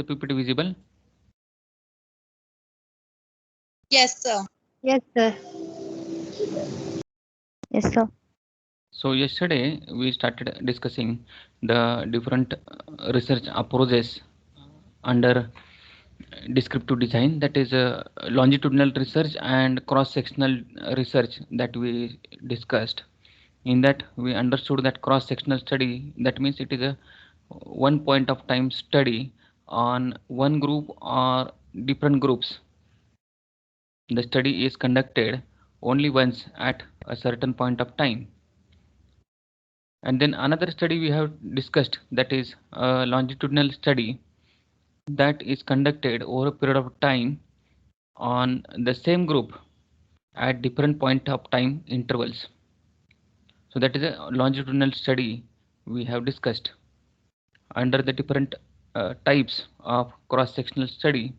the PPT visible? Yes, sir. Yes, sir. Yes, sir. So yesterday we started discussing the different research approaches under descriptive design, that is longitudinal research and cross-sectional research that we discussed. In that we understood that cross-sectional study, that means it is a one point of time study on one group or different groups. The study is conducted only once at a certain point of time. And then another study we have discussed, that is a longitudinal study that is conducted over a period of time on the same group at different point of time intervals. So that is a longitudinal study we have discussed. Under the different types of cross-sectional study,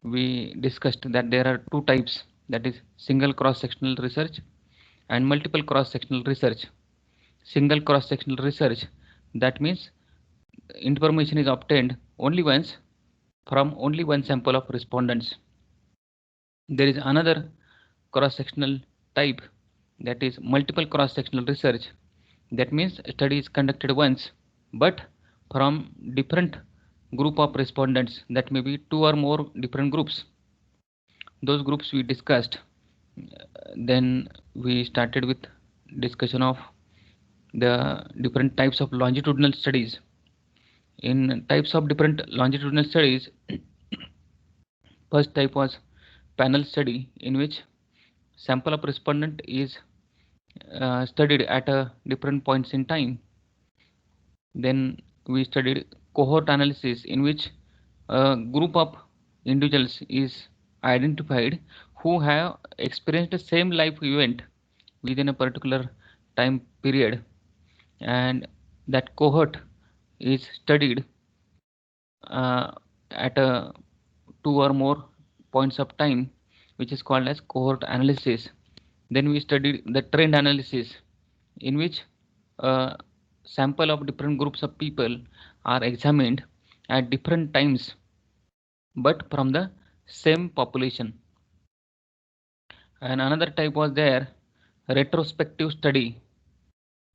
we discussed that there are two types, that is single cross-sectional research and multiple cross-sectional research. Single cross-sectional research, that means information is obtained only once from only one sample of respondents. There is another cross-sectional type, that is multiple cross-sectional research. That means study is conducted once but from different group of respondents, that may be two or more different groups. Those groups we discussed. Then we started with discussion of the different types of longitudinal studies. In types of different longitudinal studies, first type was panel study, in which sample of respondent is studied at different points in time. Then we studied cohort analysis, in which a group of individuals is identified who have experienced the same life event within a particular time period, and that cohort is studied at two or more points of time, which is called as cohort analysis. Then we studied the trend analysis, in which a sample of different groups of people are examined at different times but from the same population. And another type was there, retrospective study,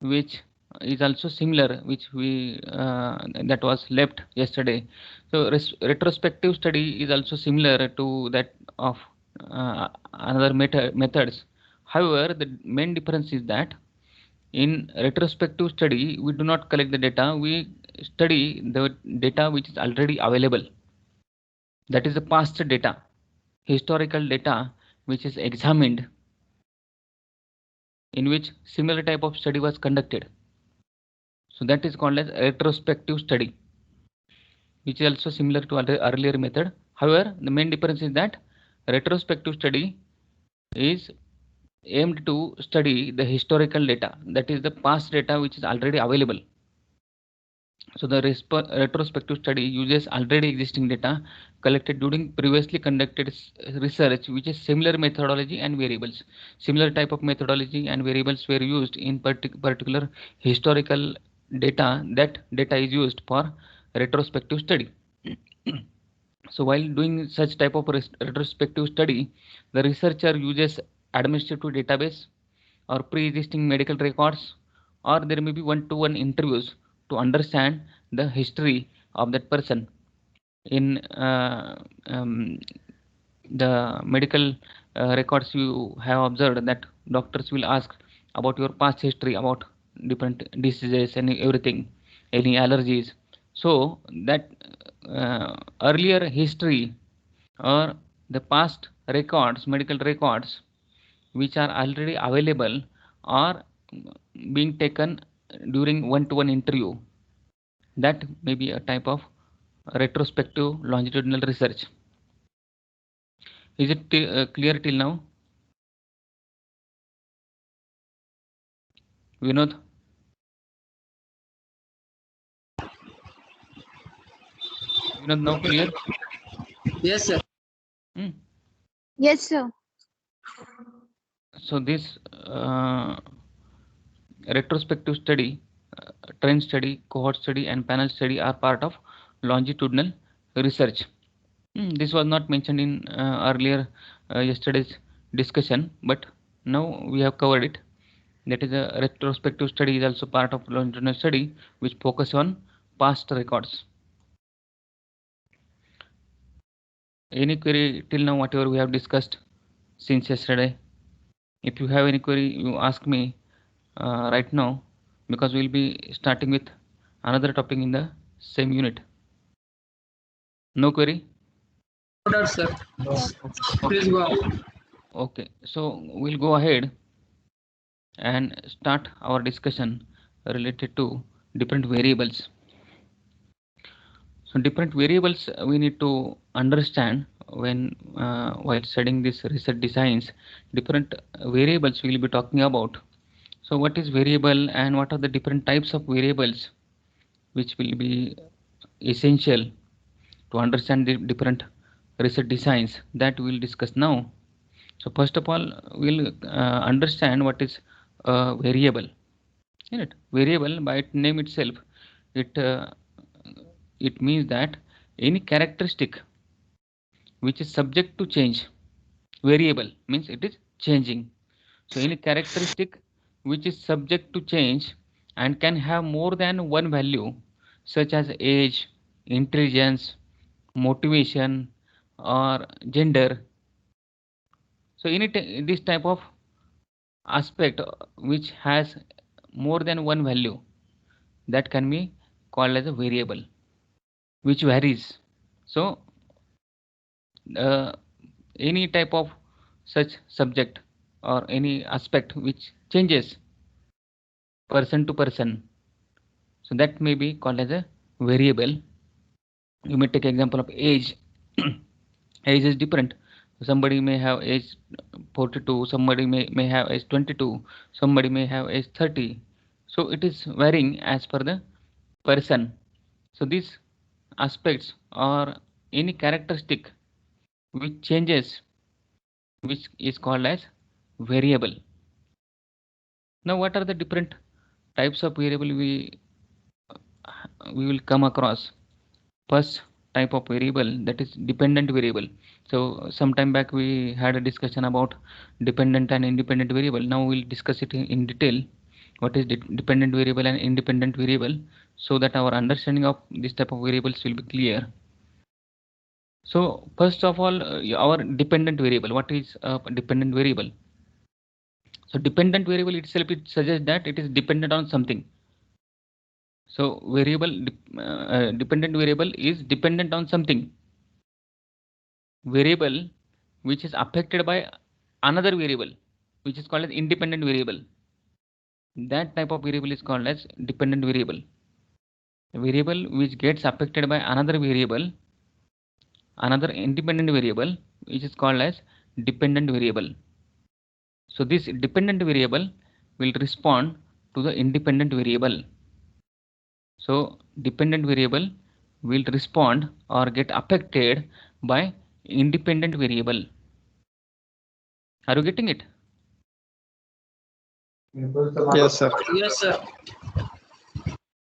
which is also similar, which we that was left yesterday. So retrospective study is also similar to that of another methods. However, the main difference is that in retrospective study we do not collect the data, we study the data which is already available, that is the past data, historical data, which is examined, in which similar type of study was conducted. So that is called as retrospective study, which is also similar to earlier method. However, the main difference is that retrospective study is aimed to study the historical data, that is the past data which is already available. So the retrospective study uses already existing data collected during previously conducted research, which is similar methodology and variables. Similar type of methodology and variables were used in particular historical data. That data is used for retrospective study. So while doing such type of retrospective study, the researcher uses administrative database or pre-existing medical records, or there may be one-to-one interviews to understand the history of that person. In the medical records, you have observed that doctors will ask about your past history, about different diseases and everything, any allergies. So that earlier history or the past records, medical records, which are already available, are being taken during one-to-one interview. That may be a type of retrospective longitudinal research. Is it clear till now? Vinod? Vinod, now clear? Yes, sir. Yes, sir. So this retrospective study, trend study, cohort study and panel study are part of longitudinal research. This was not mentioned in earlier yesterday's discussion, but now we have covered it. That is a retrospective study is also part of longitudinal study which focus on past records. Any query till now whatever we have discussed since yesterday? If you have any query, you ask me right now, because we'll be starting with another topic in the same unit. No query? No doubt, sir. Please go on. Okay, so we'll go ahead and start our discussion related to different variables. So different variables we need to understand when while studying this research designs. Different variables we'll be talking about. So what is variable and what are the different types of variables which will be essential to understand the different research designs, that we'll discuss now. So first of all, we'll understand what is a variable. Variable by its name itself, it it means that any characteristic which is subject to change. Variable means it is changing. So any characteristic which is subject to change and can have more than one value, such as age, intelligence, motivation, or gender. So this type of aspect which has more than one value, that can be called as a variable which varies. So any type of such subject or any aspect which changes person to person, so that may be called as a variable. You may take example of age. Age is different. Somebody may have age 42, somebody may have age 22, somebody may have age 30. So it is varying as per the person. So these aspects or any characteristic which changes, which is called as variable. Now what are the different types of variable we will come across? First type of variable, that is dependent variable. So sometime back we had a discussion about dependent and independent variable. Now we'll discuss it in detail, what is dependent variable and independent variable, so that our understanding of this type of variables will be clear. So first of all, our dependent variable. What is a dependent variable? So dependent variable itself, it suggests that it is dependent on something. So dependent variable is dependent on something. Variable which is affected by another variable, which is called as independent variable. That type of variable is called as dependent variable. A variable which gets affected by another variable, another independent variable, which is called as dependent variable. So this dependent variable will respond to the independent variable. So dependent variable will respond or get affected by independent variable. Are you getting it? Yes, sir. Yes, sir.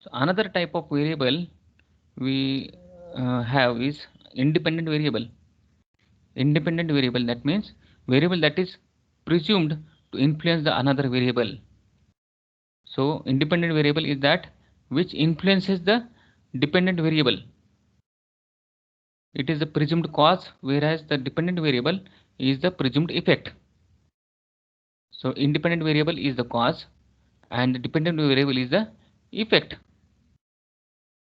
So another type of variable we have is independent variable. Independent variable, that means variable that is presumed to influence the another variable. So independent variable is that which influences the dependent variable. It is the presumed cause, whereas the dependent variable is the presumed effect. So independent variable is the cause and the dependent variable is the effect.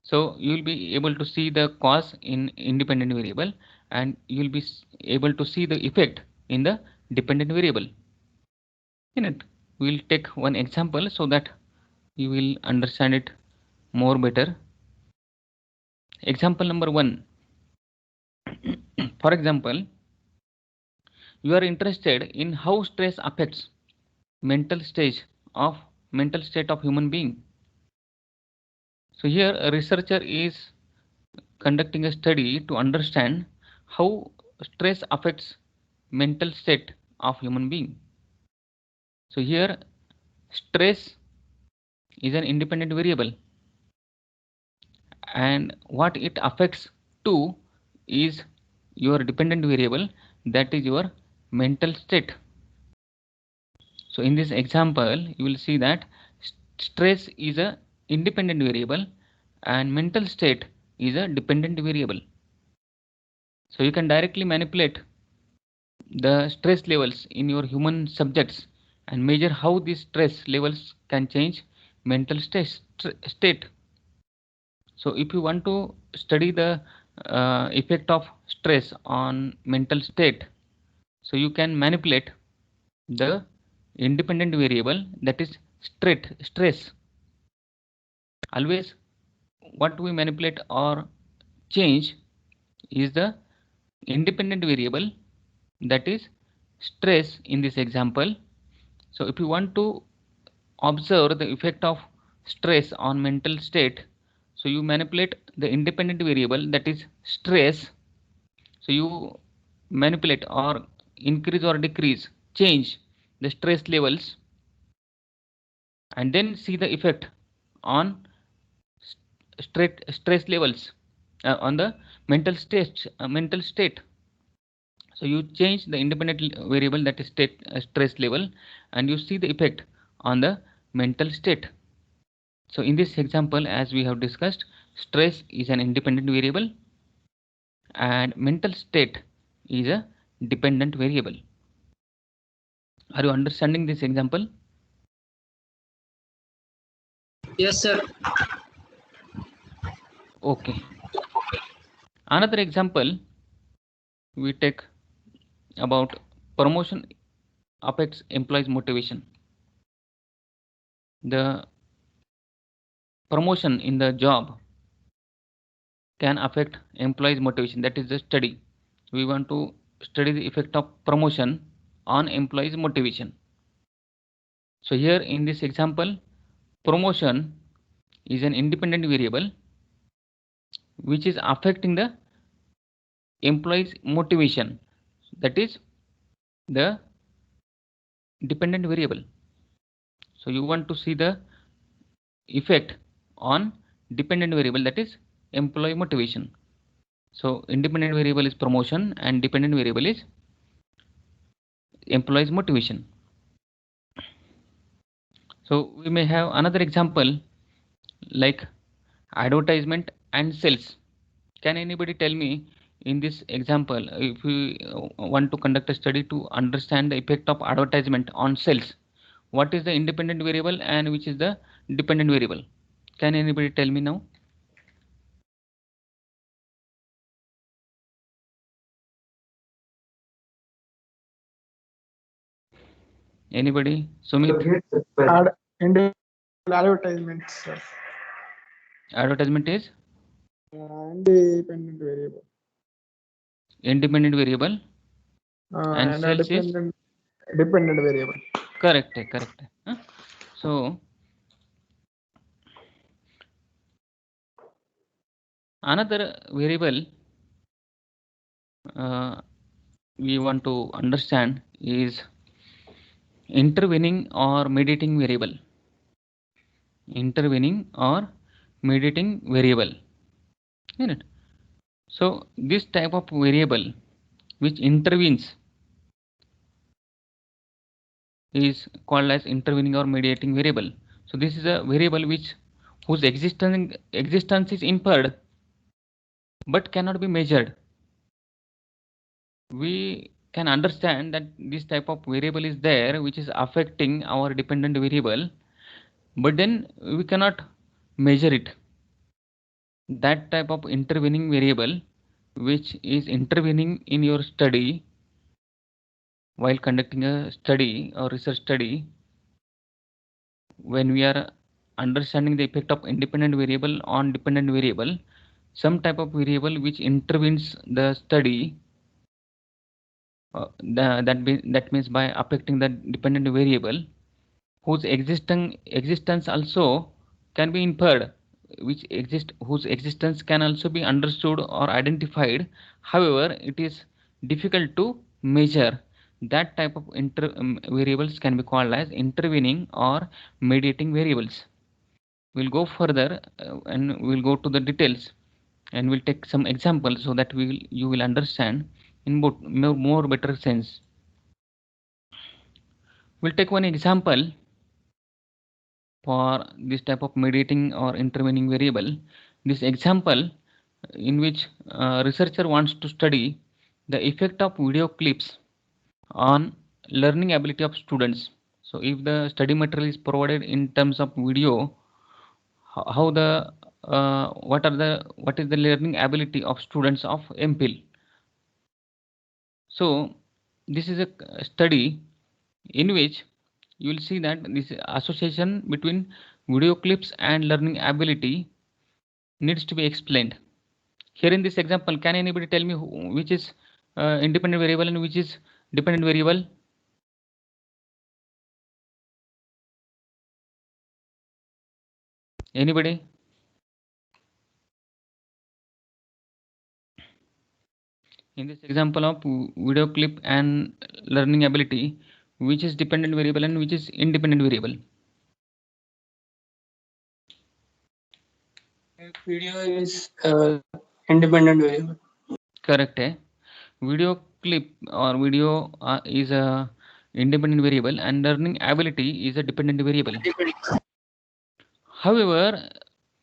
So you will be able to see the cause in independent variable and you will be able to see the effect in the dependent variable. In it, we will take one example so that you will understand it more better. Example number 1. For example, you are interested in how stress affects mental state of human being. So here a researcher is conducting a study to understand how stress affects mental state of human being. So here stress is an independent variable and what it affects to is your dependent variable, that is your mental state. So in this example, you will see that stress is a independent variable and mental state is a dependent variable. So you can directly manipulate the stress levels in your human subjects and measure how these stress levels can change mental state. So if you want to study the effect of stress on mental state, so you can manipulate the independent variable, that is stress. Always what we manipulate or change is the independent variable, that is stress in this example. So if you want to observe the effect of stress on mental state, so you manipulate the independent variable, that is stress. So you manipulate or increase or decrease, change the stress levels, and then see the effect on stress levels on the mental state. So you change the independent variable, that is stress level, and you see the effect on the mental state. So in this example, as we have discussed, stress is an independent variable and mental state is a dependent variable. Are you understanding this example? Yes, sir. Okay. Another example we take about promotion affects employees' motivation. The promotion in the job can affect employees' motivation. That is the study. We want to study the effect of promotion on employees' motivation. So here in this example, promotion is an independent variable which is affecting the employees' motivation. That is the dependent variable. So you want to see the effect on dependent variable, that is employee motivation. So independent variable is promotion and dependent variable is employees motivation. So we may have another example like advertisement and sales. Can anybody tell me in this example, if we want to conduct a study to understand the effect of advertisement on sales, what is the independent variable and which is the dependent variable? Can anybody tell me now? Anybody? Sumit? Advertisement, sir. Advertisement is Independent variable. independent variable and sales is dependent variable. correct. Huh? So another variable we want to understand is intervening or mediating variable. Intervening or mediating variable. Isn't it? So this type of variable which intervenes is called as intervening or mediating variable. So this is a variable whose existence is inferred but cannot be measured. We can understand that this type of variable is there which is affecting our dependent variable, but then we cannot measure it. That type of intervening variable which is intervening in your study while conducting a study or research study, when we are understanding the effect of independent variable on dependent variable, some type of variable which intervenes the study, that means by affecting the dependent variable whose existence also can be inferred, whose existence can also be understood or identified. However, it is difficult to measure. That type of variables can be called as intervening or mediating variables. We'll go further and we'll go to the details and we'll take some examples so that you will understand in more better sense. We'll take one example for this type of mediating or intervening variable. This example in which researcher wants to study the effect of video clips on learning ability of students. So if the study material is provided in terms of video, how the what is the learning ability of students of MPhil. So this is a study in which you will see that this association between video clips and learning ability needs to be explained. Here in this example, can anybody tell me which is independent variable and which is dependent variable? Anybody? In this example of video clip and learning ability, which is dependent variable and which is independent variable? Video is independent variable. Correct. Video clip or video is a independent variable and learning ability is a dependent variable. However,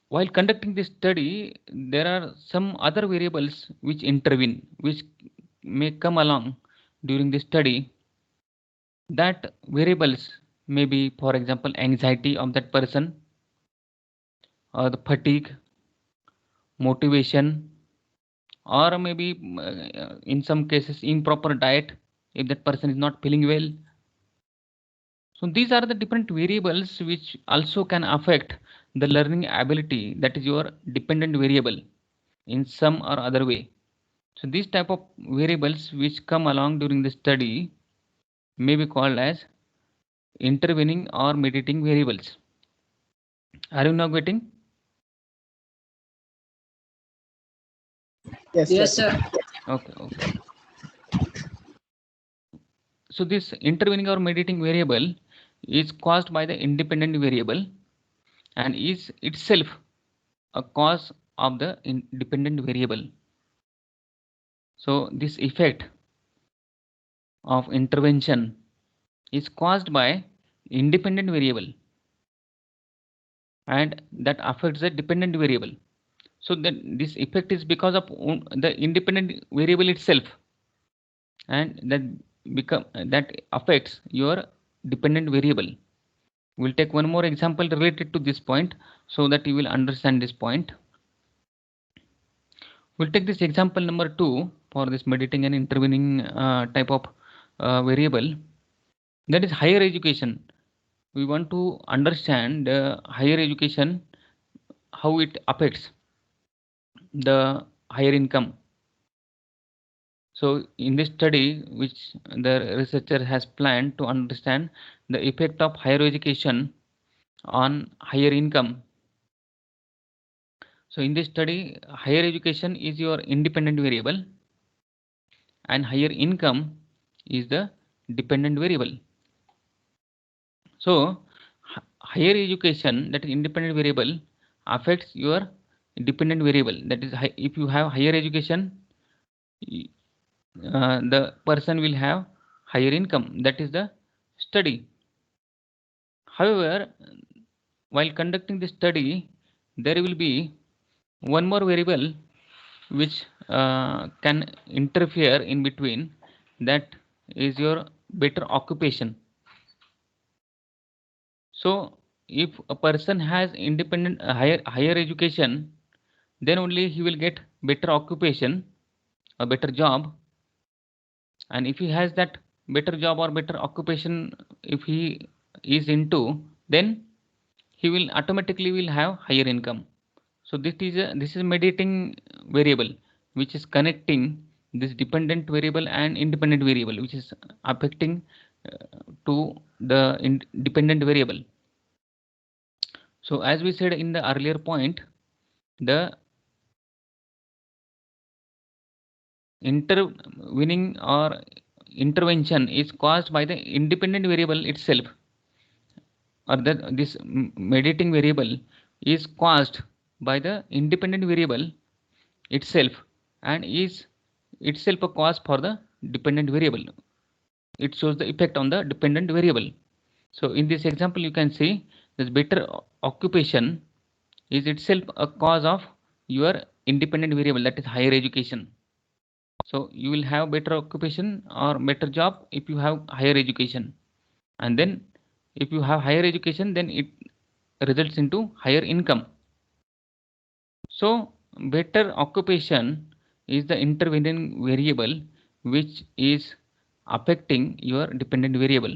while conducting this study, there are some other variables which intervene, which may come along during the study. That variables may be, for example, anxiety of that person, or the fatigue, motivation, or maybe in some cases improper diet if that person is not feeling well. So these are the different variables which also can affect the learning ability, that is your dependent variable in some or other way. So these type of variables which come along during the study may be called as intervening or mediating variables. Are you now getting? Yes, sir. Okay. So this intervening or mediating variable is caused by the independent variable and is itself a cause of the independent variable. So this effect of intervention is caused by independent variable and that affects the dependent variable. So then this effect is because of the independent variable itself, and that affects your dependent variable. We'll take one more example related to this point so that you will understand this point. We'll take this example number 2 for this mediating and intervening type of variable, that is higher education. We want to understand higher education, how it affects the higher income. So in this study which the researcher has planned to understand the effect of higher education on higher income. So in this study, higher education is your independent variable and higher income is the dependent variable. So higher education, that is independent variable, affects your dependent variable. That is, if you have higher education, the person will have higher income. That is the study. However, while conducting the study, there will be one more variable which can interfere in between, that is your better occupation. So if a person has independent higher education, then only he will get better occupation, a better job. And if he has that better job or better occupation, if he is into, then he will automatically will have higher income. So this is a mediating variable which is connecting this dependent variable and independent variable, which is affecting to the dependent variable. So as we said in the earlier point, the intervening or intervention is caused by the independent variable itself, or that this mediating variable is caused by the independent variable itself and is itself a cause for the dependent variable. It shows the effect on the dependent variable. So in this example, you can see this better occupation is itself a cause of your independent variable, that is higher education. So you will have better occupation or better job if you have higher education, and then if you have higher education, then it results into higher income. So better occupation is the intervening variable which is affecting your dependent variable.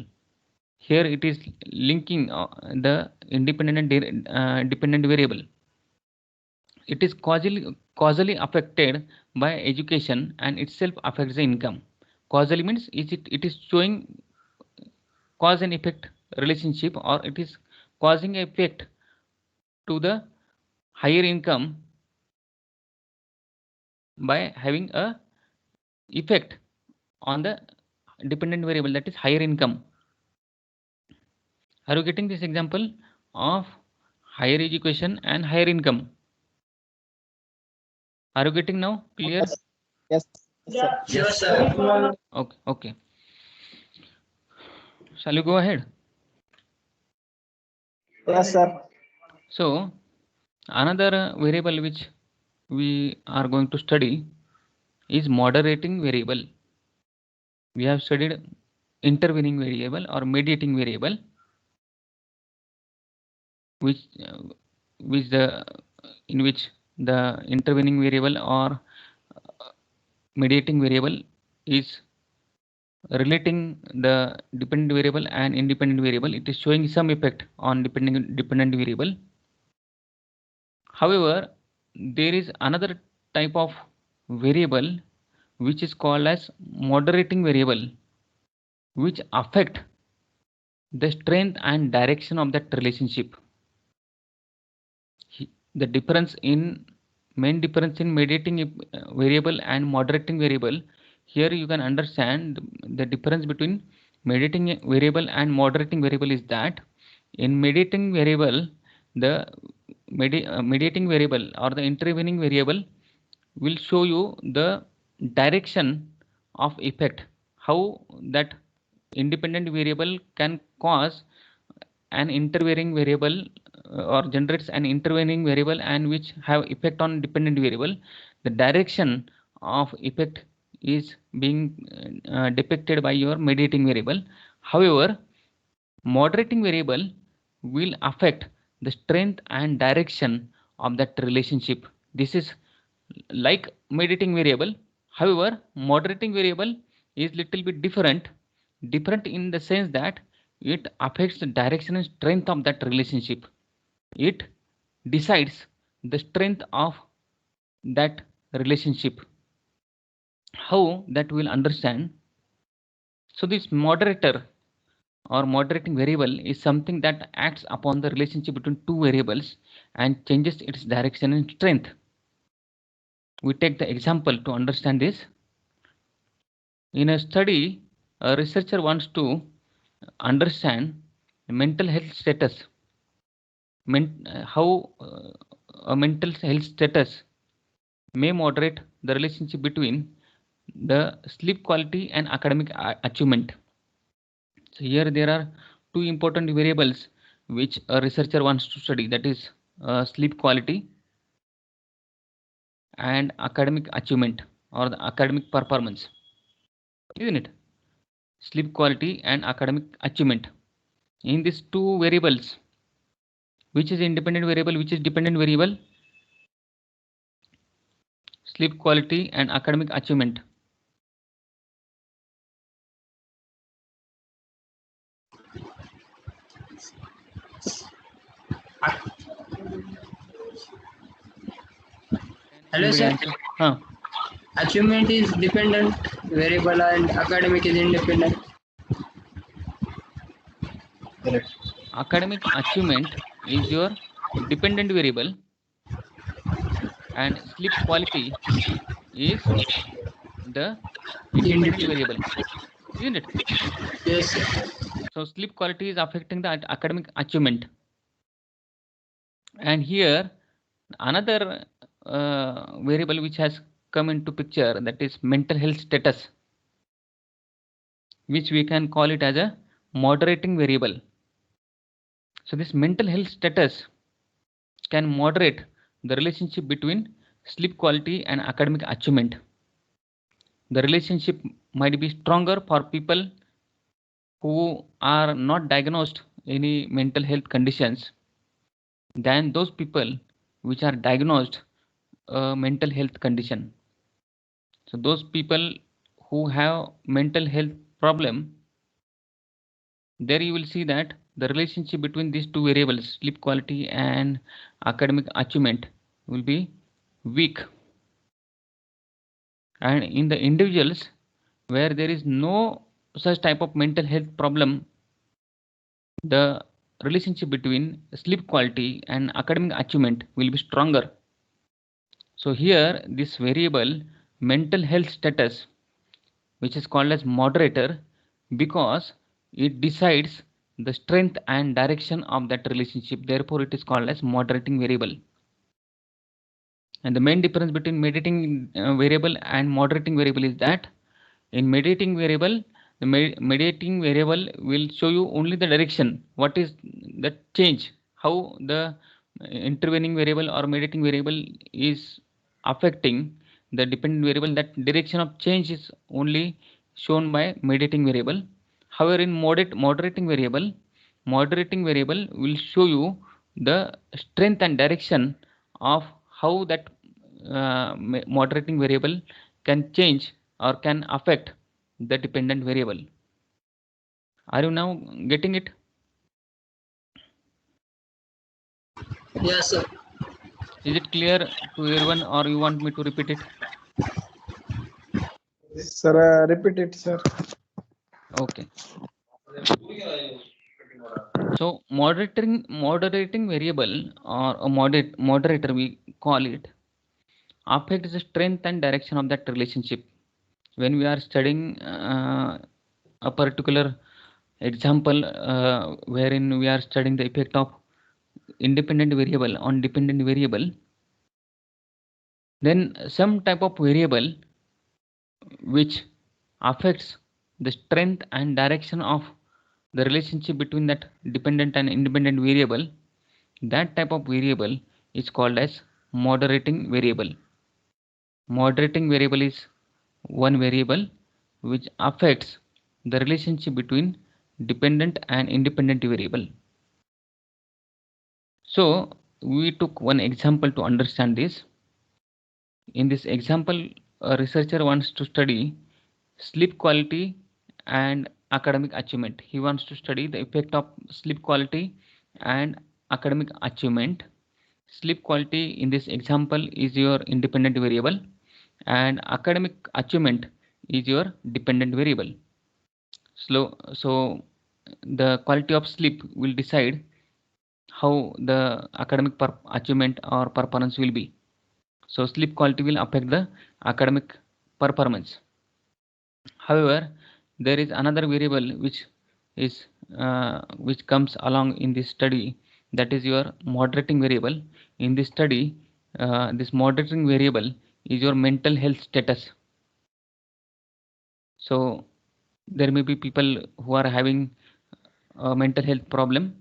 Here it is linking the independent and dependent variable. It is causally affected by education and itself affects the income. Causally means it is showing cause and effect relationship, or it is causing effect to the higher income by having a effect on the dependent variable, that is higher income. Are you getting this example of higher education and higher income? Are you getting now? Clear? Yes, sir. Yes, sir. Okay. Shall we go ahead? Yes, sir. So another variable which we are going to study is moderating variable. We have studied intervening variable or mediating variable, which in which the intervening variable or mediating variable is relating the dependent variable and independent variable. It is showing some effect on dependent variable. However, there is another type of variable which is called as moderating variable, which affect the strength and direction of that relationship. The main difference in mediating variable and moderating variable, here you can understand the difference between mediating variable and moderating variable is that in mediating variable, the mediating variable or the intervening variable will show you the direction of effect, how that independent variable can cause an intervening variable or generates an intervening variable and which have effect on dependent variable. The direction of effect is being depicted by your mediating variable. However, moderating variable will affect the strength and direction of that relationship. This is like mediating variable. However, moderating variable is little bit different in the sense that it affects the direction and strength of that relationship. It decides the strength of that relationship. How that we'll understand. So this moderator or moderating variable is something that acts upon the relationship between two variables and changes its direction and strength. We take the example to understand this. In a study, a researcher wants to understand mental health status, how a mental health status may moderate the relationship between the sleep quality and academic achievement. So here there are two important variables which a researcher wants to study, that is sleep quality and academic achievement or the academic performance, isn't it? Sleep quality and academic achievement. In these two variables, which is independent variable, which is dependent variable? Sleep quality and academic achievement. Hello, sir. Achievement is dependent variable and academic is independent. Correct. Academic achievement is your dependent variable and sleep quality is the independent variable, isn't it? Yes, sir. So sleep quality is affecting the academic achievement. And here another variable which has come into picture, that is mental health status, which we can call it as a moderating variable. So this mental health status can moderate the relationship between sleep quality and academic achievement. The relationship might be stronger for people who are not diagnosed any mental health conditions than those people which are diagnosed a mental health condition. So those people who have mental health problem, there you will see that the relationship between these two variables, sleep quality and academic achievement, will be weak. And in the individuals where there is no such type of mental health problem, the relationship between sleep quality and academic achievement will be stronger. So here this variable mental health status, which is called as moderator, because it decides the strength and direction of that relationship, therefore it is called as moderating variable. And the main difference between mediating variable and moderating variable is that in mediating variable, the mediating variable will show you only the direction, what is the change, how the intervening variable or mediating variable is affecting the dependent variable. That direction of change is only shown by mediating variable. However, in moderating variable will show you the strength and direction of how that moderating variable can change or can affect the dependent variable. Are you now getting it? Yes, sir. Is it clear to everyone, or you want me to repeat it? Sir, repeat it, sir. Okay. So moderating variable, or a moderator we call it, affects the strength and direction of that relationship. When we are studying a particular example wherein we are studying the effect of independent variable on dependent variable, then some type of variable which affects the strength and direction of the relationship between that dependent and independent variable, that type of variable is called as moderating variable. Moderating variable is one variable which affects the relationship between dependent and independent variable. So we took one example to understand this. In this example, a researcher wants to study sleep quality and academic achievement. He wants to study the effect of sleep quality and academic achievement. Sleep quality in this example is your independent variable, and academic achievement is your dependent variable. So the quality of sleep will decide how the academic achievement or performance will be. So sleep quality will affect the academic performance. However, there is another variable which comes along in this study, that is your moderating variable. In this study, this moderating variable is your mental health status. So there may be people who are having a mental health problem,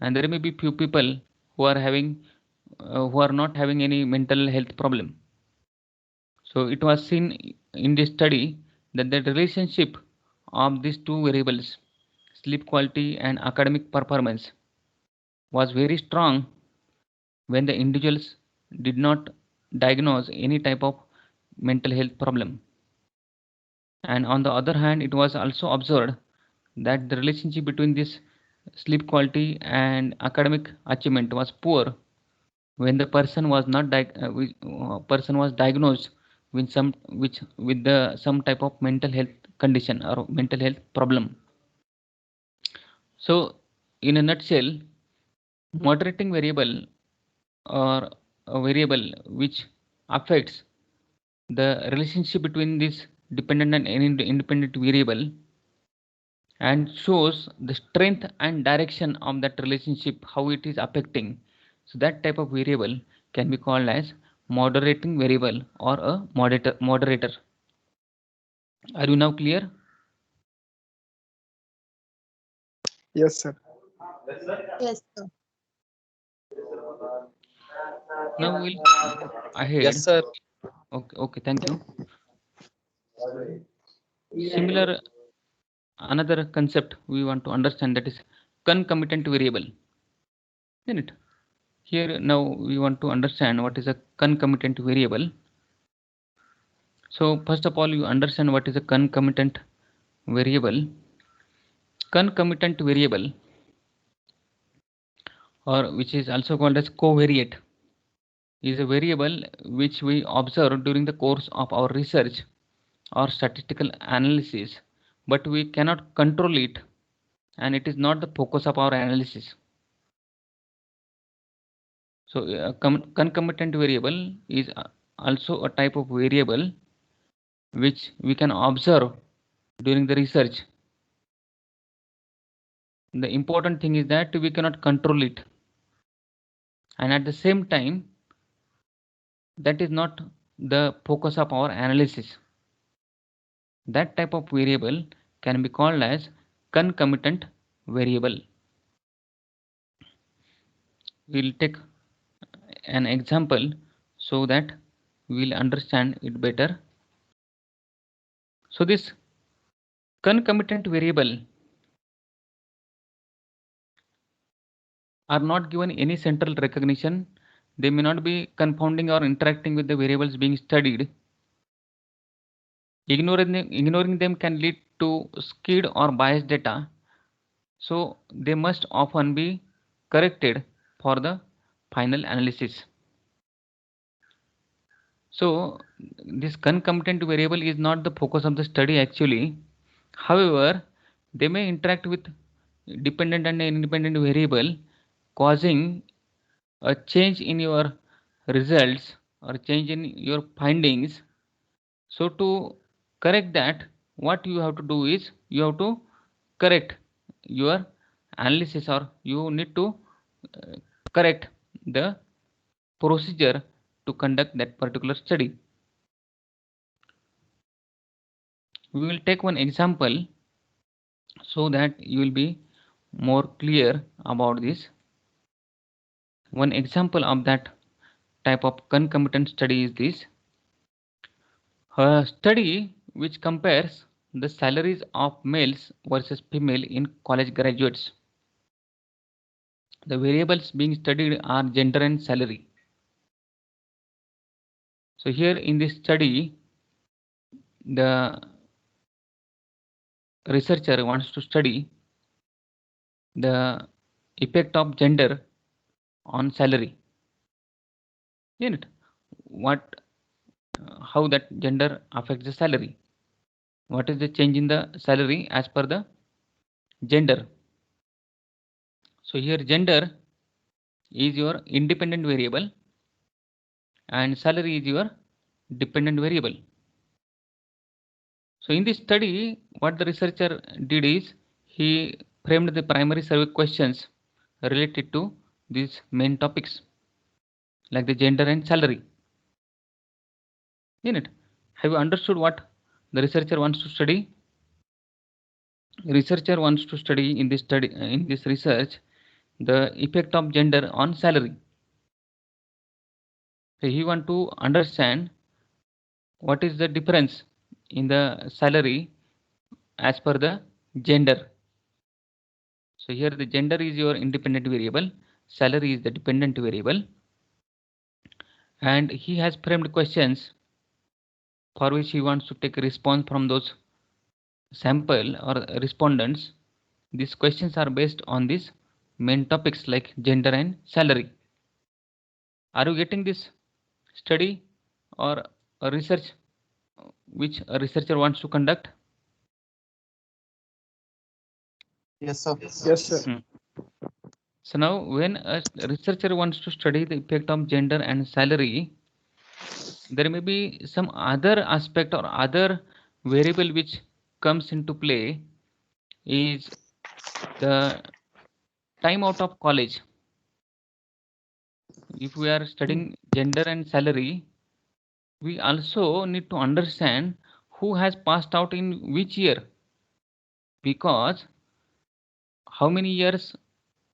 and there may be few people who are not having any mental health problem. So it was seen in this study that the relationship of these two variables, sleep quality and academic performance, was very strong when the individuals did not diagnose any type of mental health problem. And on the other hand, it was also observed that the relationship between this sleep quality and academic achievement was poor when the person was not diagnosed with some type of mental health condition or mental health problem. So in a nutshell, moderating variable, or a variable which affects the relationship between this dependent and independent variable and shows the strength and direction of that relationship, how it is affecting. So that type of variable can be called as moderating variable or a moderator. Are you now clear? Yes, sir. Yes, sir. Now we'll move ahead. Yes, sir. Okay, thank you. Similar, another concept we want to understand, that is concomitant variable. Isn't it? Here now we want to understand what is a concomitant variable. So first of all, you understand what is a concomitant variable. Concomitant variable, or which is also called as covariate, is a variable which we observe during the course of our research or statistical analysis, but we cannot control it, and it is not the focus of our analysis. So concomitant variable is also a type of variable which we can observe during the research. The important thing is that we cannot control it, and at the same time that is not the focus of our analysis. That type of variable can be called as concomitant variable. We'll take an example so that we'll understand it better. So this concomitant variable are not given any central recognition. They may not be confounding or interacting with the variables being studied. Ignoring them can lead to skewed or biased data. So they must often be corrected for the final analysis. So this concomitant variable is not the focus of the study actually. However, they may interact with dependent and independent variable, causing a change in your results or change in your findings. So to correct that, what you have to do is you have to correct your analysis, or you need to correct the procedure to conduct that particular study. We will take one example so that you will be more clear about this. One example of that type of concomitant study is this. A study which compares the salaries of males versus female in college graduates. The variables being studied are gender and salary. So here in this study, the researcher wants to study the effect of gender on salary. Isn't it? How that gender affects the salary? What is the change in the salary as per the gender? So here gender is your independent variable and salary is your dependent variable. So in this study, what the researcher did is he framed the primary survey questions related to these main topics like the gender and salary. In it, have you understood what the researcher wants to study? Researcher wants to study in this research the effect of gender on salary. So he want to understand what is the difference in the salary as per the gender. So here the gender is your independent variable, salary is the dependent variable, and he has framed questions for which he wants to take a response from those sample or respondents. These questions are based on these main topics like gender and salary. Are you getting this study or a research which a researcher wants to conduct? Yes, sir. Yes, sir. So now when a researcher wants to study the effect of gender and salary, there may be some other aspect or other variable which comes into play, is the time out of college. if we are studying gender and salary, we also need to understand who has passed out in which year, because how many years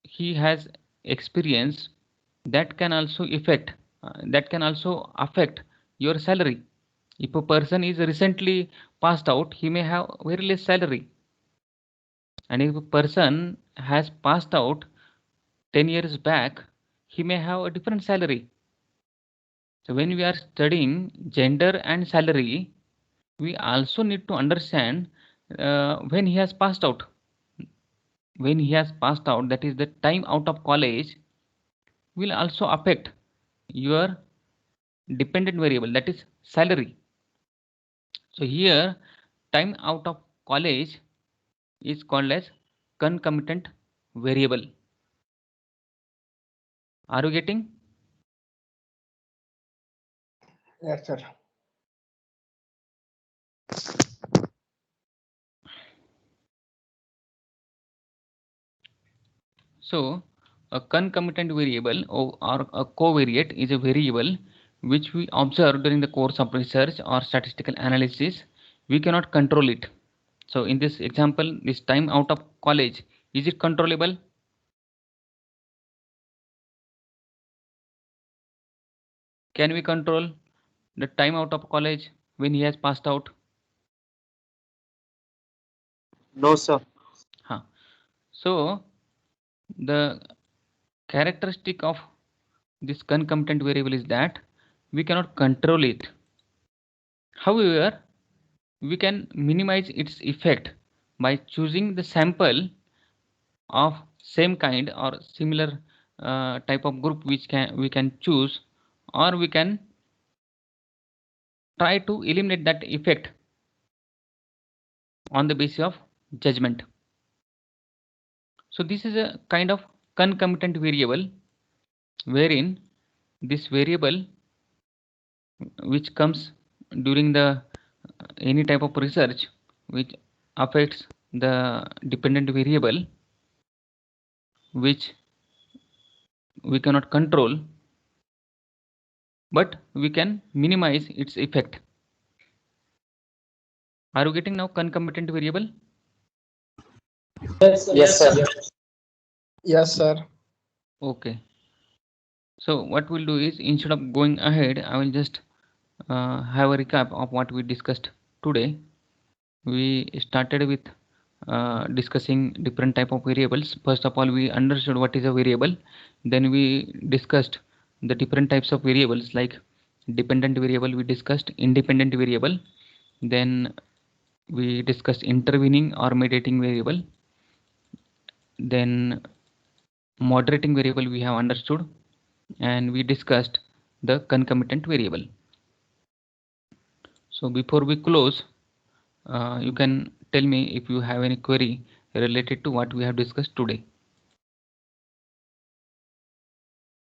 he has experienced, that can also affect your salary. If a person is recently passed out, he may have very less salary, and if a person has passed out 10 years back, he may have a different salary. So when we are studying gender and salary, we also need to understand when he has passed out. When he has passed out, that is the time out of college, will also affect your dependent variable, that is salary. So here time out of college is called as concomitant variable. Are you getting? Yes, sir. So a concomitant variable or a covariate is a variable which we observe during the course of research or statistical analysis. We cannot control it. So in this example, this time out of college, is it controllable? Can we control the time out of college when he has passed out? No, sir. Huh. So the characteristic of this concomitant variable is that we cannot control it. However, we can minimize its effect by choosing the sample of same kind or similar type of group which we can choose, or we can try to eliminate that effect on the basis of judgment. So this is a kind of concomitant variable, wherein this variable which comes during the any type of research which affects the dependent variable, which we cannot control, but we can minimize its effect. Are you getting now concomitant variable? Yes, sir. Yes, sir. Okay. So what we'll do is, instead of going ahead, I will just have a recap of what we discussed today. We started with discussing different type of variables. First of all, we understood what is a variable. Then we discussed the different types of variables, like dependent variable, we discussed independent variable. Then we discussed intervening or mediating variable. Then moderating variable we have understood, and we discussed the concomitant variable. So before we close, you can tell me if you have any query related to what we have discussed today.